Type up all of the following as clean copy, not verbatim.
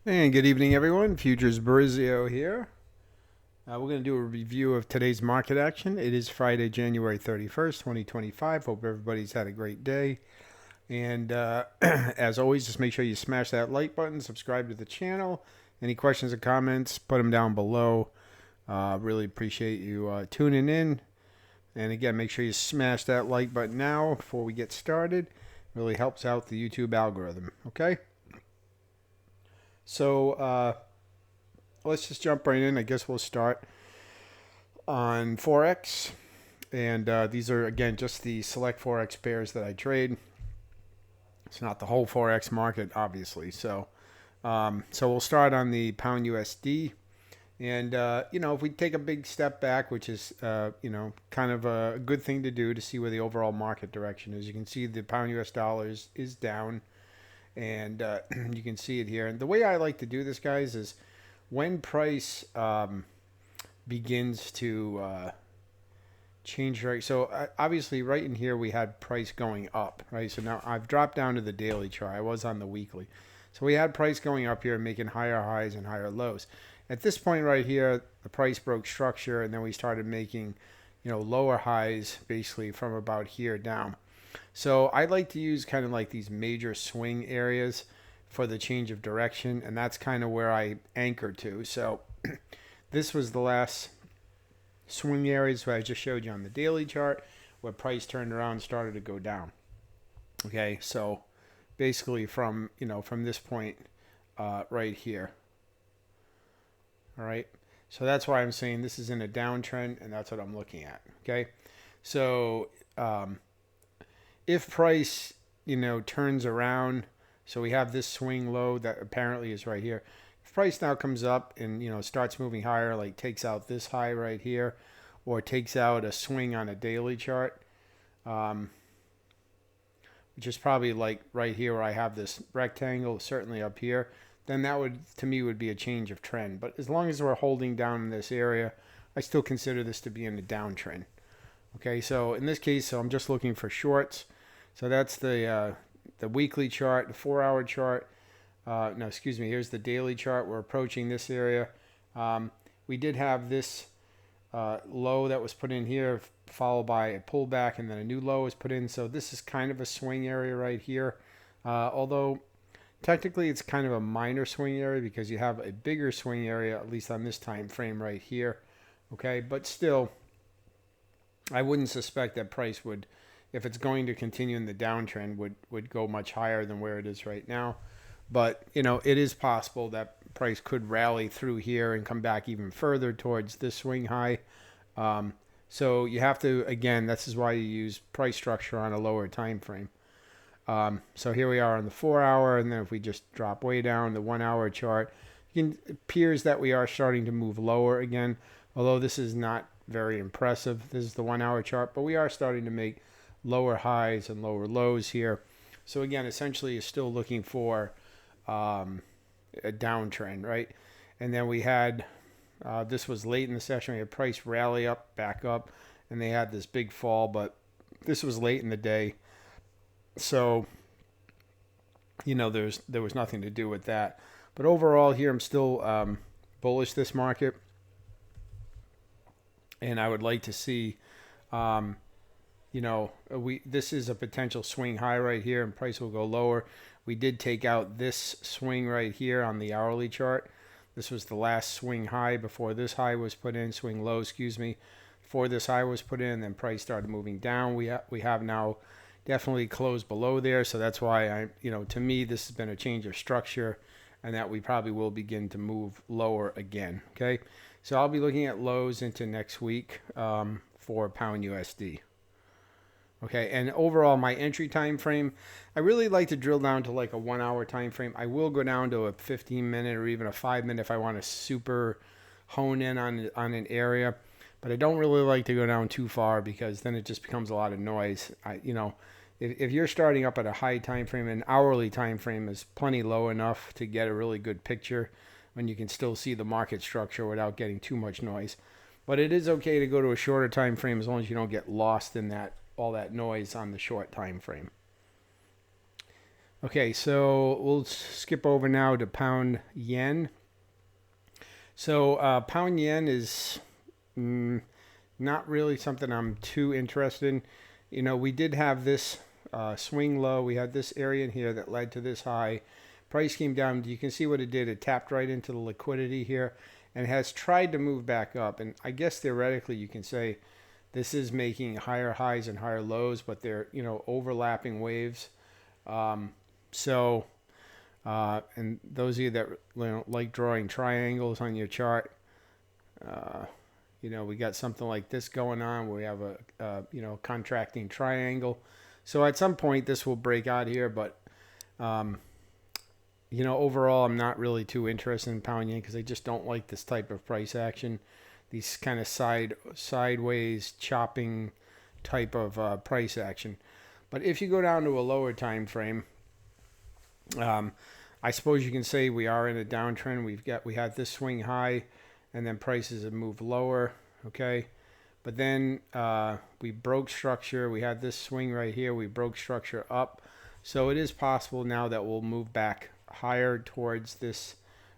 And good evening, everyone. Futures Berizio here. We're going to do a review of today's market action. It is Friday, January 31st, 2025. Hope everybody's had a great day. And as always, just make sure you smash that like button, subscribe to the channel. Any questions or comments, put them down below. Really appreciate you tuning in. And again, make sure you smash that like button now before we get started. Really helps out the YouTube algorithm. Okay? So, let's just jump right in. I guess we'll start on Forex. And these are, again, just the select Forex pairs that I trade. It's not the whole Forex market, obviously. So we'll start on the pound USD. And, if we take a big step back, which is, kind of a good thing to do to see where the overall market direction is, you can see the pound US dollar is down. And you can see it here. And the way I like to do this, guys, is when price begins to change, right? So obviously right in here we had price going up, right? So now I've dropped down to the daily chart. I was on the weekly. So we had price going up here, making higher highs and higher lows. At this point right here, the price broke structure, and then we started making, lower highs basically from about here down. So I like to use kind of like these major swing areas for the change of direction, and that's kind of where I anchor to. So this was the last swing areas where I just showed you on the daily chart, where price turned around and started to go down. Okay, so basically from this point right here. All right, so that's why I'm saying this is in a downtrend, and that's what I'm looking at. Okay, so if price turns around, so we have this swing low that apparently is right here. If price now comes up and starts moving higher, like takes out this high right here, or takes out a swing on a daily chart, which is probably like right here where I have this rectangle, certainly up here, then that would, to me, would be a change of trend. But as long as we're holding down in this area, I still consider this to be in a downtrend. Okay, so in this case, so I'm just looking for shorts. So that's the weekly chart, the 4-hour chart. No, excuse me. Here's the daily chart. We're approaching this area. We did have this low that was put in here, followed by a pullback, and then a new low was put in. So this is kind of a swing area right here. Although technically it's kind of a minor swing area because you have a bigger swing area, at least on this time frame right here. Okay, but still, I wouldn't suspect that price would, if it's going to continue in the downtrend, would go much higher than where it is right now. But it is possible that price could rally through here and come back even further towards this swing high. So you have to, again, this is why you use price structure on a lower time frame. So here we are on the 4-hour, and then if we just drop way down the 1-hour chart, it appears that we are starting to move lower again. Although this is not very impressive. This is the 1-hour chart, but we are starting to make lower highs and lower lows here. So again, essentially, you're still looking for a downtrend, right? And then we had this was late in the session. We had price rally up, back up, and they had this big fall, but this was late in the day, so there was nothing to do with that. But overall, here I'm still bullish this market, and I would like to see, this is a potential swing high right here, and price will go lower. We did take out this swing right here on the hourly chart. This was the last swing high before this high was put in, swing low, excuse me, before this high was put in. Then price started moving down. We have now definitely closed below there, so that's why to me, this has been a change of structure, and that we probably will begin to move lower again. Okay, so I'll be looking at lows into next week for pound USD. Okay, and overall, my entry time frame, I really like to drill down to like a 1-hour time frame. I will go down to a 15-minute or even a 5-minute if I want to super hone in on an area, but I don't really like to go down too far because then it just becomes a lot of noise. If you're starting up at a high time frame, an hourly time frame is plenty low enough to get a really good picture when you can still see the market structure without getting too much noise. But it is okay to go to a shorter time frame as long as you don't get lost in all that noise on the short time frame. Okay, so we'll skip over now to pound yen. So pound yen is not really something I'm too interested in. You know, we did have this swing low. We had this area in here that led to this high. Price came down. You can see what it did. It tapped right into the liquidity here and has tried to move back up. And I guess theoretically you can say this is making higher highs and higher lows, but they're, you know, overlapping waves. Um, so, and those of you that, you know, like drawing triangles on your chart, uh, you know, we got something like this going on. We have a you know, contracting triangle. So at some point this will break out here, but um, you know, overall I'm not really too interested in pound yen because I just don't like this type of price action. These kind of sideways chopping type of price action. But if you go down to a lower time frame, um, I suppose you can say we are in a downtrend. We had this swing high, and then prices have moved lower. Okay, but then we broke structure. We had this swing right here. We broke structure up, so it is possible now that we'll move back higher towards this,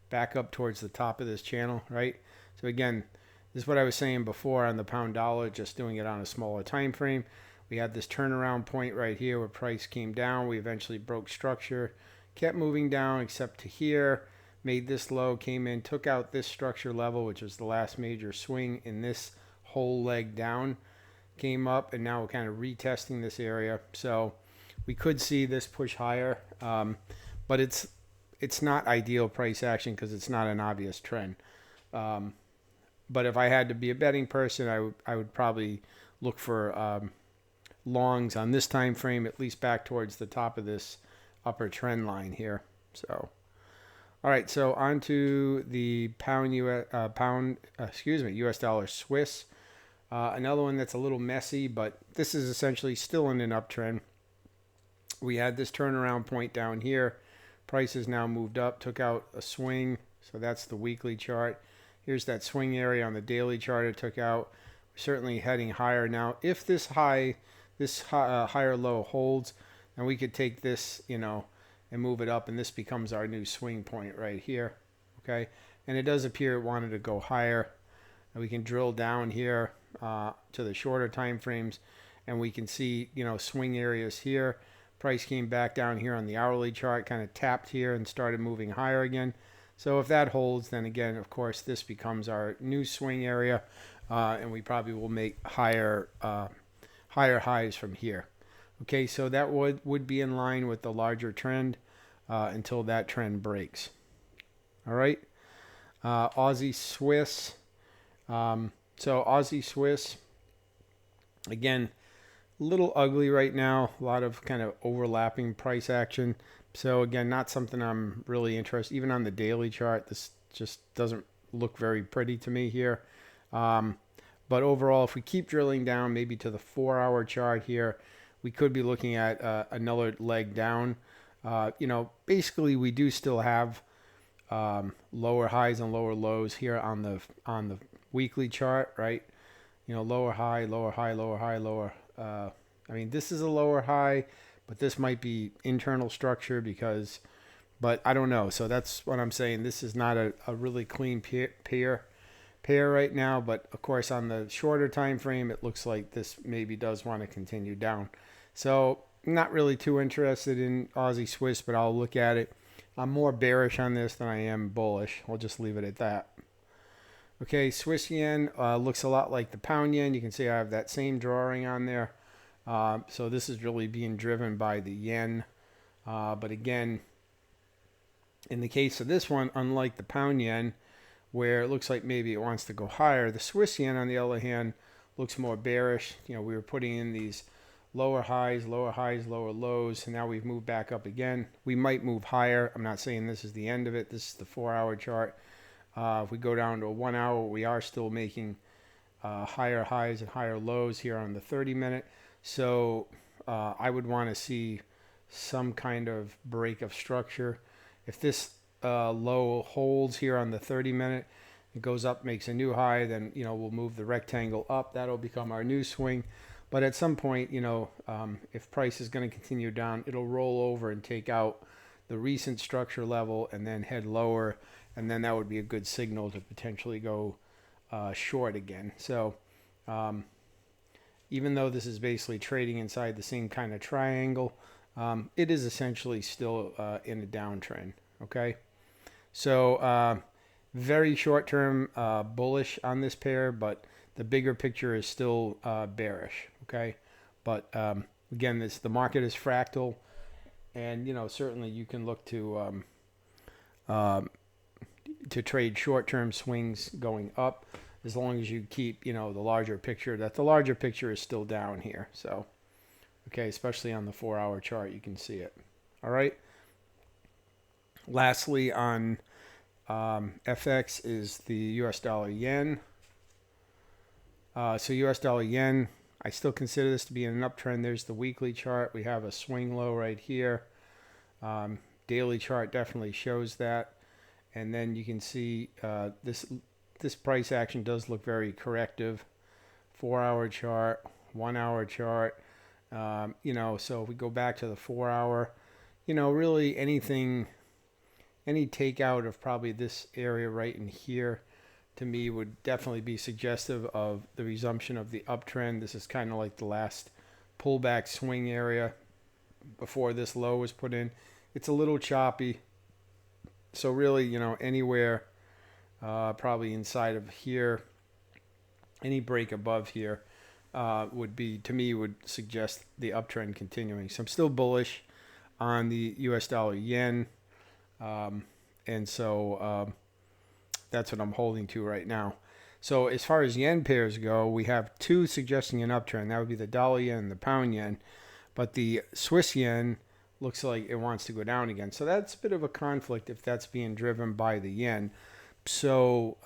back up towards the top of this channel, right? So again, this is what I was saying before on the pound dollar, just doing it on a smaller time frame. We had this turnaround point right here where price came down. We eventually broke structure, kept moving down except to here, made this low, came in, took out this structure level, which was the last major swing in this whole leg down, came up, and now we're kind of retesting this area. So we could see this push higher, but it's not ideal price action because it's not an obvious trend. But if I had to be a betting person, I would probably look for longs on this time frame, at least back towards the top of this upper trend line here. So, all right, so on to the US dollar Swiss. Another one that's a little messy, but this is essentially still in an uptrend. We had this turnaround point down here. Price has now moved up, took out a swing. So that's the weekly chart. Here's that swing area on the daily chart it took out. We're certainly heading higher now. If this higher low holds, then we could take this, you know, and move it up, and this becomes our new swing point right here. Okay, and it does appear it wanted to go higher. And we can drill down here to the shorter time frames, and we can see, you know, swing areas here. Price came back down here on the hourly chart, kind of tapped here and started moving higher again. So if that holds, then again, of course, this becomes our new swing area, and we probably will make higher highs from here. Okay, so that would be in line with the larger trend until that trend breaks. All right, Aussie Swiss. So Aussie Swiss, again, a little ugly right now. A lot of kind of overlapping price action. So again, not something I'm really interested. Even on the daily chart, this just doesn't look very pretty to me here. But overall, if we keep drilling down, maybe to the 4-hour chart here, we could be looking at another leg down. You know, basically, we do still have lower highs and lower lows here on the weekly chart, right? You know, lower high, lower high, lower high, lower. I mean, this is a lower high, but this might be internal structure but I don't know. So that's what I'm saying. This is not a really clean pair right now, but of course on the shorter time frame, it looks like this maybe does want to continue down. So not really too interested in Aussie Swiss, but I'll look at it. I'm more bearish on this than I am bullish. I'll just leave it at that. Okay, Swiss yen looks a lot like the pound yen. You can see I have that same drawing on there. So this is really being driven by the yen. But again, in the case of this one, unlike the pound yen, where it looks like maybe it wants to go higher, the Swiss yen, on the other hand, looks more bearish. You know, we were putting in these lower highs, lower lows, and now we've moved back up again. We might move higher. I'm not saying this is the end of it. This is the 4-hour chart. If we go down to a 1 hour, we are still making higher highs and higher lows here on the 30-minute. So I would want to see some kind of break of structure. If this low holds here on the 30-minute, it goes up, makes a new high, then, you know, we'll move the rectangle up. That'll become our new swing. But at some point, if price is going to continue down, it'll roll over and take out the recent structure level and then head lower, and then that would be a good signal to potentially go short again. So even though this is basically trading inside the same kind of triangle, it is essentially still in a downtrend. Okay, so very short-term bullish on this pair, but the bigger picture is still bearish. Okay, but again, the market is fractal, and certainly you can look to trade short-term swings going up, as long as you keep the larger picture. That the larger picture is still down here. So okay, especially on the 4-hour chart, you can see it. All right. Lastly, on FX is the US dollar yen. So US dollar yen, I still consider this to be an uptrend. There's the weekly chart. We have a swing low right here. Daily chart definitely shows that. And then you can see this price action does look very corrective. 4-hour chart, 1-hour chart. So if we go back to the 4-hour, really any takeout of probably this area right in here, to me, would definitely be suggestive of the resumption of the uptrend. This is kind of like the last pullback swing area before this low was put in. It's a little choppy. So really, anywhere probably inside of here, any break above here would suggest the uptrend continuing. So I'm still bullish on the US dollar yen. And so that's what I'm holding to right now. So as far as yen pairs go, we have two suggesting an uptrend. That would be the dollar yen and the pound yen. But the Swiss yen looks like it wants to go down again. So that's a bit of a conflict if that's being driven by the yen. So,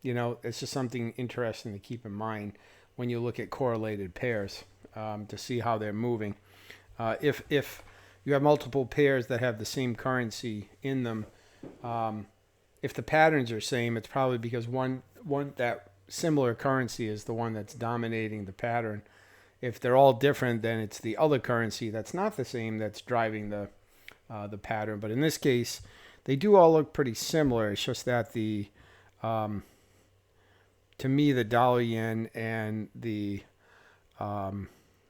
it's just something interesting to keep in mind when you look at correlated pairs to see how they're moving. If you have multiple pairs that have the same currency in them, if the patterns are same, it's probably because one that similar currency is the one that's dominating the pattern. If they're all different, then it's the other currency that's not the same that's driving the pattern. But in this case, they do all look pretty similar. It's just that to me, the dollar yen and the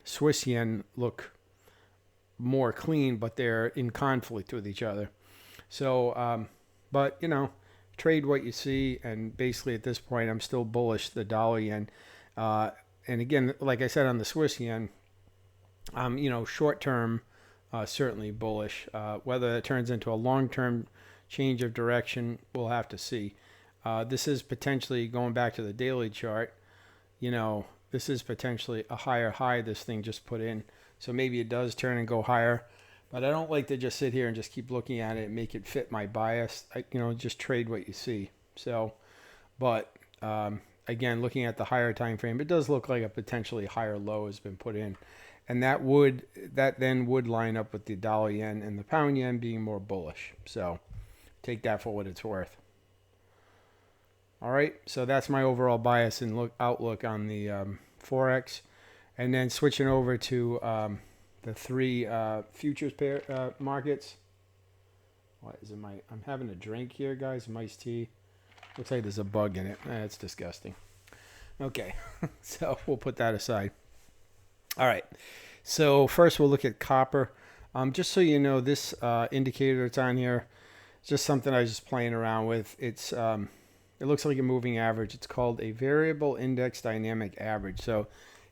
Swiss yen look more clean, but they're in conflict with each other. So, but trade what you see, and basically at this point, I'm still bullish the dollar yen. And again, like I said on the Swiss yen, short term, certainly bullish. Whether it turns into a long term change of direction, we'll have to see. This is potentially, going back to the daily chart, this is potentially a higher high this thing just put in. So maybe it does turn and go higher. But I don't like to just sit here and just keep looking at it and make it fit my bias. Just trade what you see. So, but again, looking at the higher time frame, it does look like a potentially higher low has been put in. And that then would line up with the dollar yen and the pound yen being more bullish. So take that for what it's worth. All right, so that's my overall bias and outlook on the Forex. And then switching over to the three futures pair markets. What is it? I'm having a drink here, guys. Some iced tea. Looks like there's a bug in it. That's disgusting. Okay, so we'll put that aside. All right, so first we'll look at copper. Just so you know, this indicator that's on here is just something I was just playing around with. It looks like a moving average. It's called a variable index dynamic average. So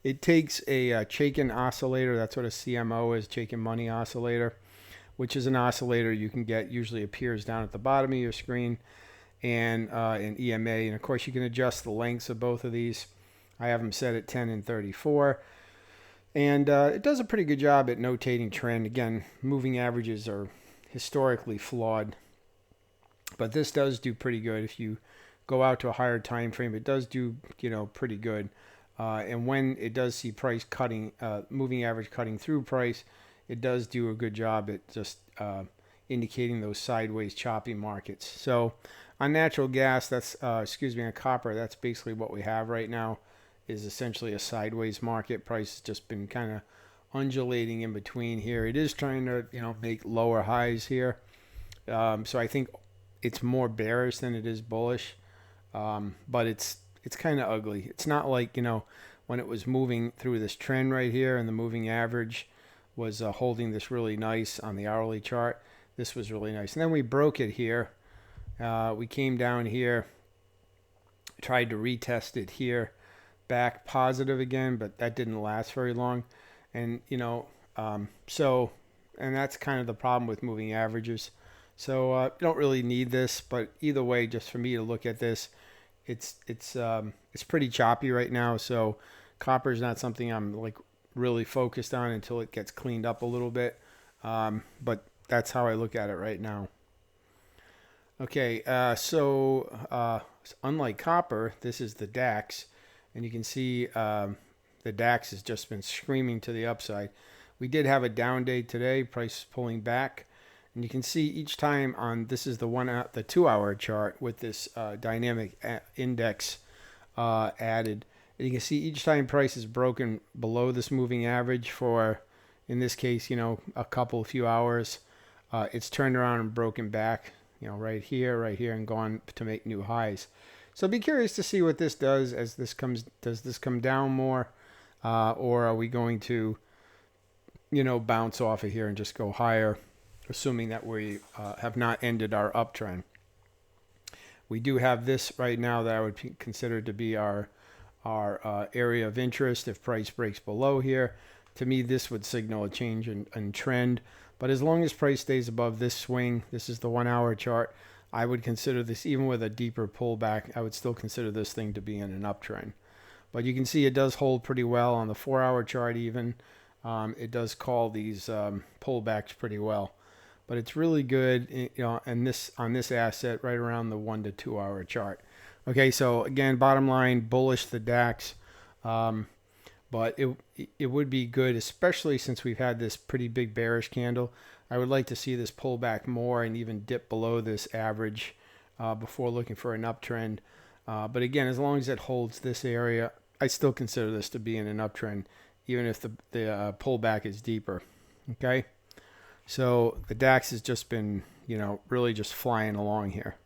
it takes a Chaikin oscillator. That's what a CMO is, Chaikin money oscillator, which is an oscillator you can get. Usually appears down at the bottom of your screen, and an EMA. And of course, you can adjust the lengths of both of these. I have them set at 10 and 34. And it does a pretty good job at notating trend. Again, moving averages are historically flawed, but this does do pretty good. If you go out to a higher time frame, it does do pretty good. And when it does see price cutting, moving average cutting through price, it does do a good job at just indicating those sideways choppy markets. So on natural gas, that's on copper, that's basically what we have right now. is essentially a sideways market. Price has just been kind of undulating in between here. It is trying to, make lower highs here. So I think it's more bearish than it is bullish. But it's kind of ugly. It's not like, when it was moving through this trend right here and the moving average was holding this really nice on the hourly chart. This was really nice. And then we broke it here. We came down here, tried to retest it here, back positive again, but that didn't last very long. And, and that's kind of the problem with moving averages. So you don't really need this, but either way, just for me to look at this, it's pretty choppy right now. So copper is not something I'm like really focused on until it gets cleaned up a little bit. But that's how I look at it right now. Okay, so unlike copper, this is the DAX, and you can see the DAX has just been screaming to the upside. We did have a down day today, price pulling back, and you can see each time on this is the 2-hour chart with this dynamic index added. And you can see each time price is broken below this moving average for, in this case, a few hours, it's turned around and broken back. Right here, and gone to make new highs. So be curious to see what this does as this comes. Does this come down more, or are we going to, bounce off of here and just go higher, assuming that we have not ended our uptrend? We do have this right now that I would consider to be our area of interest. If price breaks below here, to me this would signal a change in trend. But as long as price stays above this swing, this is the 1-hour chart, I would consider this, even with a deeper pullback, I would still consider this thing to be in an uptrend. But you can see it does hold pretty well on the 4-hour chart even. It does call these pullbacks pretty well. But it's really good, and this on this asset right around the 1 to 2-hour chart. Okay, so again, bottom line, bullish the DAX. But it would be good, especially since we've had this pretty big bearish candle. I would like to see this pull back more and even dip below this average before looking for an uptrend. But again, as long as it holds this area, I still consider this to be in an uptrend, even if the pullback is deeper. Okay, so the DAX has just been, really just flying along here.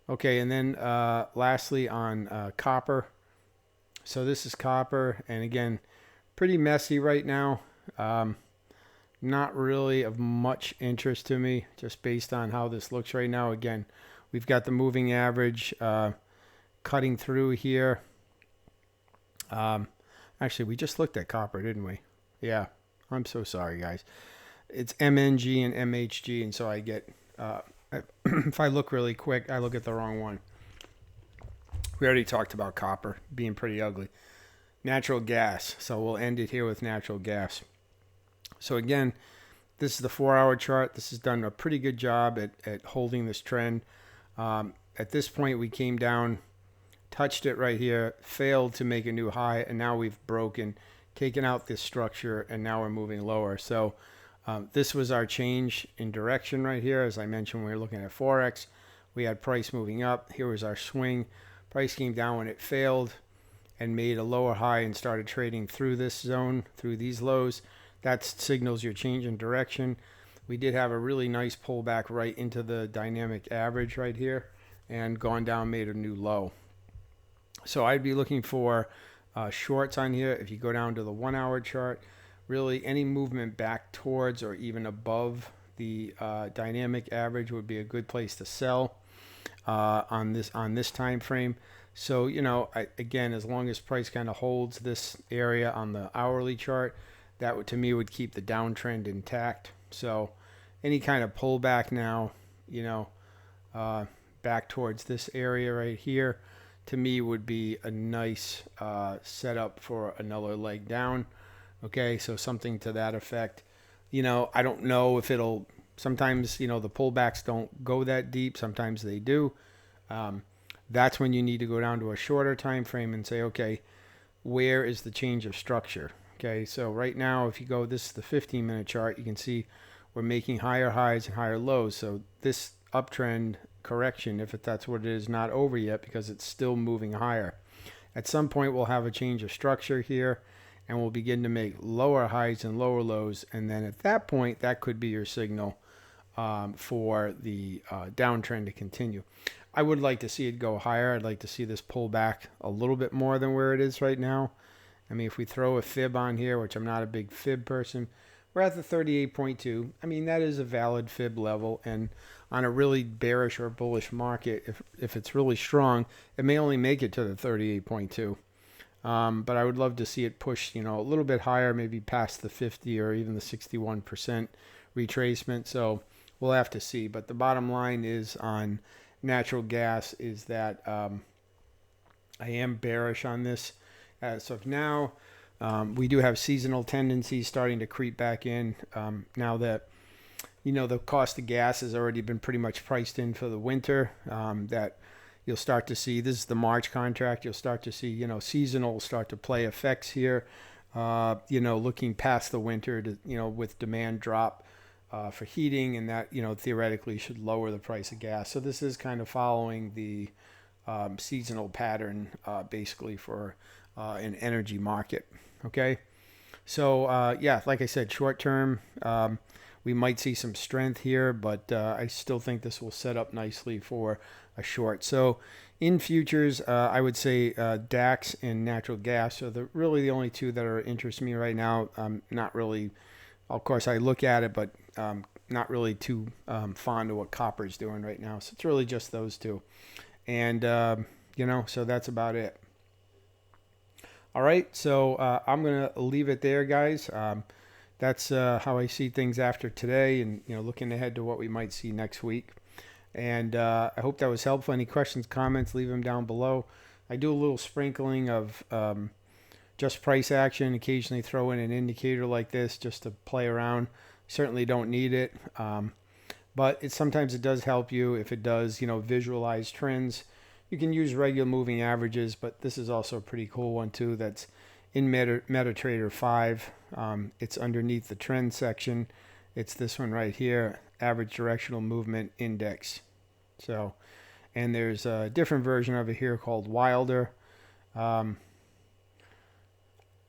Okay, and then lastly on copper. So this is copper, and again, pretty messy right now. Not really of much interest to me, just based on how this looks right now. Again, we've got the moving average cutting through here. Actually, we just looked at copper, didn't we? Yeah, I'm so sorry, guys. It's MNG and MHG, and so I get, if I look really quick, I look at the wrong one. We already talked about copper being pretty ugly. Natural gas. So we'll end it here with natural gas. So again, this is the 4-hour chart. This has done a pretty good job at holding this trend. At this point, we came down, touched it right here, failed to make a new high, and now we've broken, taken out this structure, and now we're moving lower. So this was our change in direction right here. As I mentioned, we were looking at Forex. We had price moving up. Here was our swing. Price came down when it failed and made a lower high and started trading through this zone, through these lows. That signals your change in direction. We did have a really nice pullback right into the dynamic average right here and gone down, made a new low. So I'd be looking for shorts on here. If you go down to the 1-hour chart, really any movement back towards or even above the dynamic average would be a good place to sell. On this time frame. So again, as long as price kind of holds this area on the hourly chart, that would, to me, would keep the downtrend intact. So any kind of pullback now, back towards this area right here, to me would be a nice setup for another leg down. Okay, so something to that effect. I don't know if it'll. Sometimes, the pullbacks don't go that deep. Sometimes they do. That's when you need to go down to a shorter time frame and say, okay, where is the change of structure? Okay, so right now, if you go, this is the 15-minute chart, you can see we're making higher highs and higher lows. So this uptrend correction, if that's what it is, not over yet because it's still moving higher. At some point, we'll have a change of structure here, and we'll begin to make lower highs and lower lows. And then at that point, that could be your signal for the downtrend to continue. I would like to see it go higher. I'd like to see this pull back a little bit more than where it is right now. I mean, if we throw a fib on here, which I'm not a big fib person, we're at the 38.2. I mean, that is a valid fib level. And on a really bearish or bullish market, if it's really strong, it may only make it to the 38.2. But I would love to see it push, a little bit higher, maybe past the 50 or even the 61% retracement. So we'll have to see. But the bottom line is on natural gas is that I am bearish on this as of now. We do have seasonal tendencies starting to creep back in now that the cost of gas has already been pretty much priced in for the winter. That you'll start to see, this is the March contract, you'll start to see seasonal will start to play effects here. Looking past the winter to with demand drop for heating, and that theoretically should lower the price of gas. So this is kind of following the seasonal pattern basically for an energy market. Okay, so yeah, like I said, short term we might see some strength here, but I still think this will set up nicely for a short. So in futures, I would say DAX and natural gas are really the only two that are interesting me right now. Not really, of course I look at it, but not really too fond of what copper's doing right now. So it's really just those two. And, so that's about it. All right, so I'm going to leave it there, guys. That's how I see things after today, and looking ahead to what we might see next week. And I hope that was helpful. Any questions, comments, leave them down below. I do a little sprinkling of just price action, occasionally throw in an indicator like this just to play around. Certainly don't need it, but sometimes it does help you if it does visualize trends. You can use regular moving averages, but this is also a pretty cool one too. That's in MetaTrader 5. It's underneath the trend section. It's this one right here, average directional movement index. So, and there's a different version of it here called Wilder. I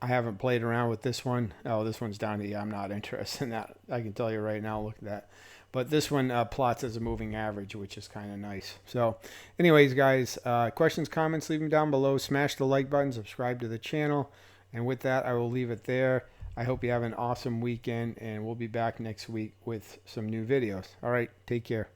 haven't played around with this one. Oh, this one's down here. I'm not interested in that. I can tell you right now, look at that. But this one plots as a moving average, which is kind of nice. So anyways, guys, questions, comments, leave them down below. Smash the like button, subscribe to the channel. And with that, I will leave it there. I hope you have an awesome weekend, and we'll be back next week with some new videos. All right, take care.